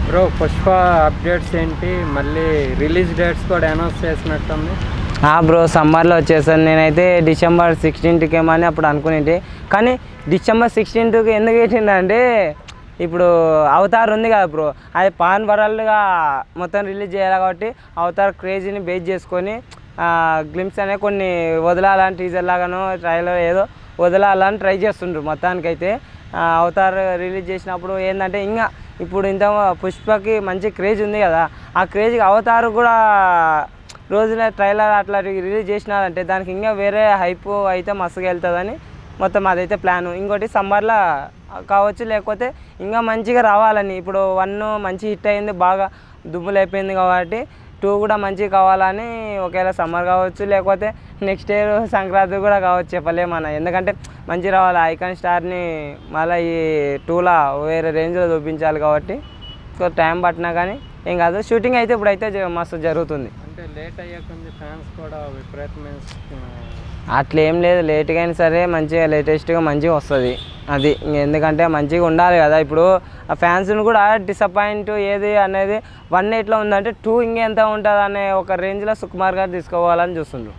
Bro Pushpa updates ఏంటి? మళ్ళీ release dates కూడా అనౌన్స్ చేసినట్టుంది. బ్రో సమ్మర్లో వచ్చేసాను. నేనైతే డిసెంబర్ 16కి ఏమని అప్పుడు అనుకునేది, కానీ డిసెంబర్ 16కి ఎందుకు పెట్టిందంటే ఇప్పుడు అవతార్ ఉంది కదా బ్రో, అది పాన్ వరల్డ్గా మొత్తం రిలీజ్ చేయాలి కాబట్టి అవతార్ క్రేజీని బేస్ చేసుకొని గ్లిమ్స్ అనే కొన్ని వదలాలని టీజర్ లాగానో ట్రైలర్ ఏదో వదలాలని ట్రై చేస్తుండ్రు. మొత్తానికైతే అవతార్ రిలీజ్ చేసినప్పుడు ఏంటంటే ఇంకా ఇప్పుడు ఇంత పుష్పకి మంచి క్రేజ్ ఉంది కదా, ఆ క్రేజ్కి అవతార్ కూడా రోజున ట్రైలర్ అట్లా రిలీజ్ చేసినారంటే దానికి ఇంకా వేరే హైప్ అయితే మస్తుగా వెళ్తుందని మొత్తం అదైతే ప్లాను. ఇంకోటి సమ్మర్లో కావచ్చు, లేకపోతే ఇంకా మంచిగా రావాలని. ఇప్పుడు 1 మంచి హిట్ అయింది, బాగా దుమ్ములు అయిపోయింది కాబట్టి 2 కూడా మంచిగా కావాలని, ఒకవేళ సమ్మర్ కావచ్చు లేకపోతే నెక్స్ట్ ఇయర్ సంక్రాంతి కూడా కావచ్చు, చెప్పలేమన్నా. ఎందుకంటే మంచి రావాలి, ఐకాన్ స్టార్ని మళ్ళీ ఈ 2లా వేరే రేంజ్లో చూపించాలి కాబట్టి టైం పట్టినా కానీ ఏం కాదు. షూటింగ్ అయితే ఇప్పుడైతే మస్తు జరుగుతుంది. అంటే లేట్ అయ్యాక ఫ్యాన్స్ కూడా విపరీతమైన అట్లా ఏం లేదు, లేట్గా అయినా సరే మంచిగా లేటెస్ట్గా మంచిగా వస్తుంది అది. ఎందుకంటే మంచిగా ఉండాలి కదా. ఇప్పుడు ఆ ఫ్యాన్స్ని కూడా డిసప్పాయింట్ ఏది అనేది 1 ఎట్లా ఉందంటే 2 ఇంకెంత ఉంటుంది అనే ఒక రేంజ్లో సుకుమార్ గారు తీసుకోవాలని చూస్తుండ్రు.